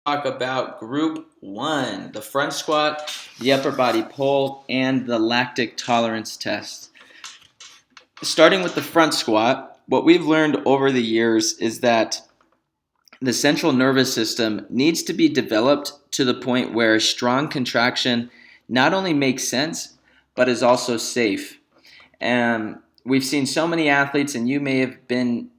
talk about group one, the front squat, the upper body pull, and the lactic tolerance test. Starting with the front squat, what we've learned over the years is that the central nervous system needs to be developed to the point where strong contraction not only makes sense, but is also safe. And we've seen so many athletes, and you may have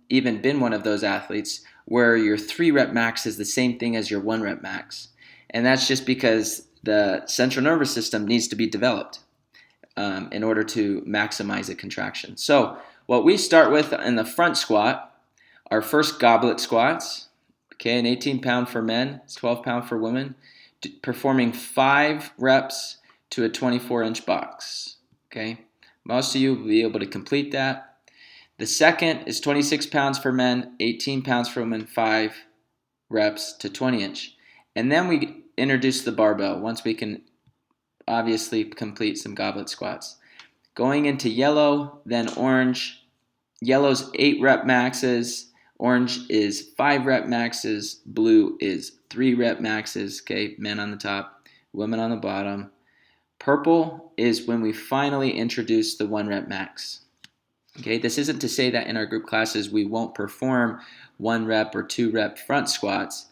even been one of those athletes, where your 3 rep max is the same thing as your 1 rep max. And that's just because the central nervous system needs to be developed in order to maximize a contraction. So what we start with in the front squat, our first goblet squats, okay, an 18-pound for men, 12-pound for women, performing 5 reps to a 24-inch box, okay? Most of you will be able to complete that. The second is 26 pounds for men, 18 pounds for women, 5 reps to 20-inch. And then we introduce the barbell once we can obviously complete some goblet squats. Going into yellow, then orange. Yellow's 8-rep maxes. Orange is 5-rep maxes. Blue is 3-rep maxes. Okay, men on the top, women on the bottom. Purple is when we finally introduce the 1-rep max. Okay, this isn't to say that in our group classes we won't perform 1-rep or 2-rep front squats,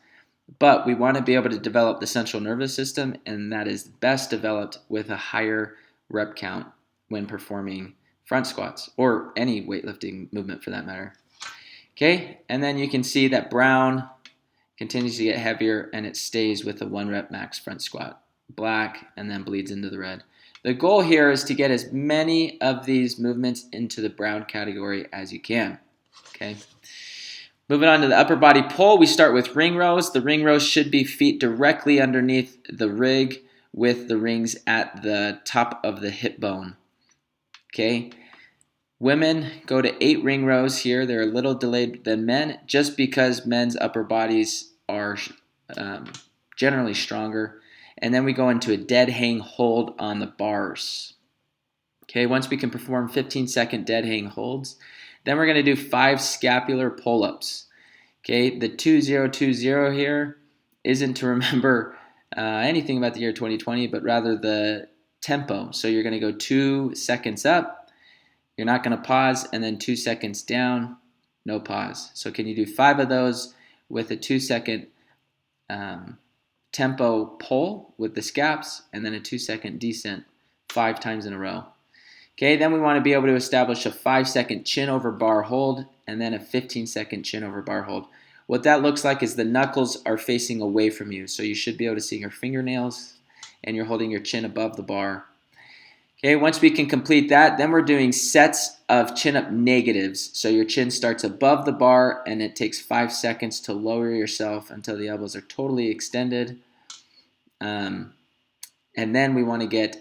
but we want to be able to develop the central nervous system, and that is best developed with a higher rep count when performing front squats or any weightlifting movement for that matter. Okay, and then you can see that brown continues to get heavier and it stays with a 1-rep max front squat. Black and then bleeds into the red. The goal here is to get as many of these movements into the brown category as you can. Okay. Moving on to the upper body pull, we start with ring rows. The ring rows should be feet directly underneath the rig with the rings at the top of the hip bone. Okay. Women go to 8 ring rows here. They're a little delayed than men just because men's upper bodies are generally stronger. And then we go into a dead hang hold on the bars. Okay, once we can perform 15-second dead hang holds, then we're going to do 5 scapular pull-ups. Okay, the 2020 here isn't to remember anything about the year 2020, but rather the tempo. So you're going to go 2 seconds up, you're not going to pause, and then 2 seconds down, no pause. So can you do 5 of those with a 2-second tempo pull with the scaps, and then a 2-second descent 5 times in a row. Okay, then we want to be able to establish a 5-second chin over bar hold, and then a 15-second chin over bar hold. What that looks like is the knuckles are facing away from you, so you should be able to see your fingernails, and you're holding your chin above the bar. Okay, once we can complete that, then we're doing sets of chin-up negatives. So your chin starts above the bar, and it takes 5 seconds to lower yourself until the elbows are totally extended. And then we want to get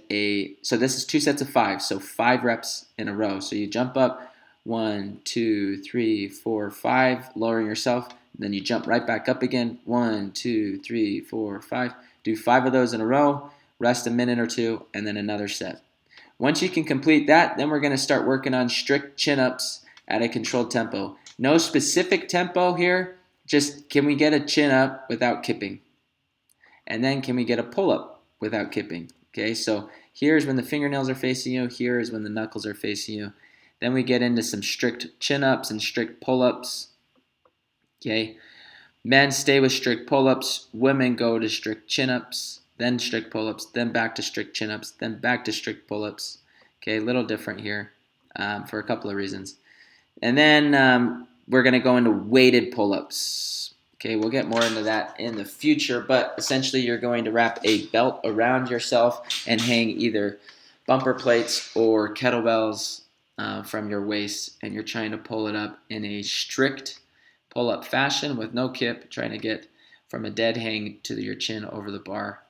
so this is 2 sets of 5, so 5 reps in a row. So you jump up, 1, 2, 3, 4, 5, lowering yourself. Then you jump right back up again, 1, 2, 3, 4, 5. Do 5 of those in a row, rest a minute or two, and then another set. Once you can complete that, then we're going to start working on strict chin-ups at a controlled tempo. No specific tempo here, just can we get a chin-up without kipping? And then can we get a pull-up without kipping? Okay, so here's when the fingernails are facing you, here is when the knuckles are facing you. Then we get into some strict chin-ups and strict pull-ups. Okay, men stay with strict pull-ups, women go to strict chin-ups, then strict pull-ups, then back to strict chin-ups, then back to strict pull-ups. Okay, a little different here for a couple of reasons. And then we're going to go into weighted pull-ups. Okay, we'll get more into that in the future, but essentially you're going to wrap a belt around yourself and hang either bumper plates or kettlebells from your waist, and you're trying to pull it up in a strict pull-up fashion with no kip, trying to get from a dead hang to your chin over the bar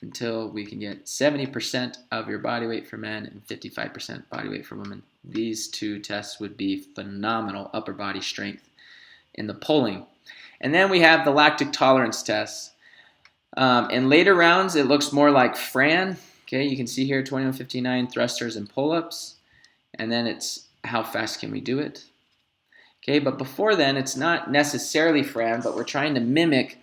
until we can get 70% of your body weight for men and 55% body weight for women. These 2 tests would be phenomenal upper body strength in the pulling. And then we have the lactic tolerance test. In later rounds, it looks more like Fran. Okay, you can see here 2159 thrusters and pull-ups. And then it's how fast can we do it. Okay, but before then, it's not necessarily Fran, but we're trying to mimic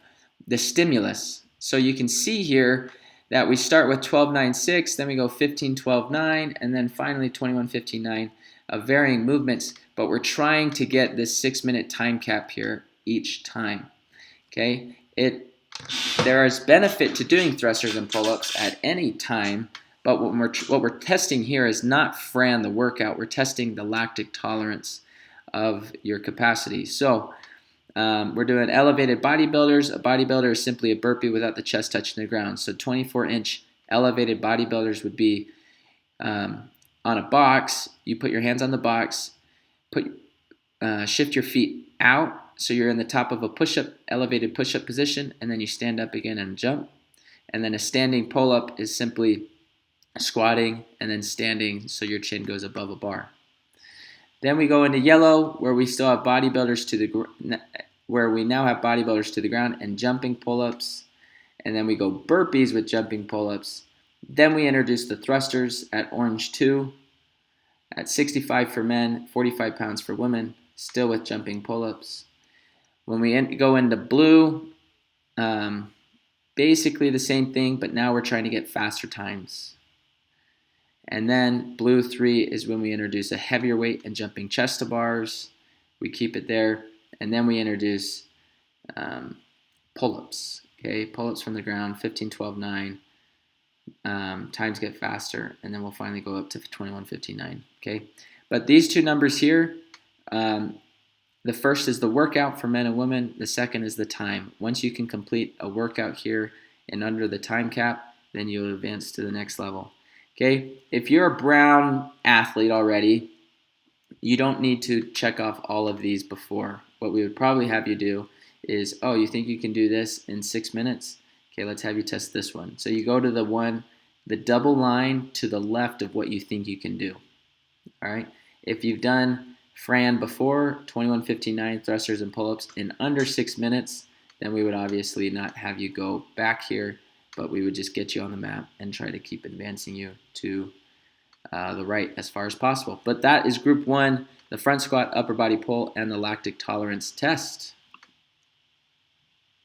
the stimulus. So you can see here that we start with 12-9-6, then we go 15-12-9, and then finally 21-15-9 of varying movements, but we're trying to get this 6-minute time cap here each time. Okay, there is benefit to doing thrusters and pull-ups at any time, but what we're testing here is not Fran the workout. We're testing the lactic tolerance of your capacity. So we're doing elevated bodybuilders. A bodybuilder is simply a burpee without the chest touching the ground. So 24-inch elevated bodybuilders would be on a box. You put your hands on the box, shift your feet out so you're in the top of a push-up, elevated push-up position, and then you stand up again and jump. And then a standing pull-up is simply squatting and then standing so your chin goes above a bar. Then we go into yellow, where we still have bodybuilders where we now have bodybuilders to the ground and jumping pull-ups. And then we go burpees with jumping pull-ups. Then we introduce the thrusters at orange 2, at 65 for men, 45 pounds for women, still with jumping pull-ups. When we go into blue, basically the same thing, but now we're trying to get faster times. And then blue 3 is when we introduce a heavier weight and jumping chest to bars. We keep it there. And then we introduce pull-ups. Okay, pull-ups from the ground, 15-12-9. Times get faster, and then we'll finally go up to 21-15-9. Okay, but these two numbers here, the first is the workout for men and women. The second is the time. Once you can complete a workout here and under the time cap, then you'll advance to the next level. Okay, if you're a brown athlete already, you don't need to check off all of these before. What we would probably have you do is, oh, you think you can do this in 6 minutes? Okay, let's have you test this one. So you go to the double line to the left of what you think you can do. All right, if you've done Fran before, 21-15-9 thrusters and pull-ups in under 6 minutes, then we would obviously not have you go back here, but we would just get you on the map and try to keep advancing you to the right as far as possible. But that is group 1, the front squat, upper body pull, and the lactic tolerance test.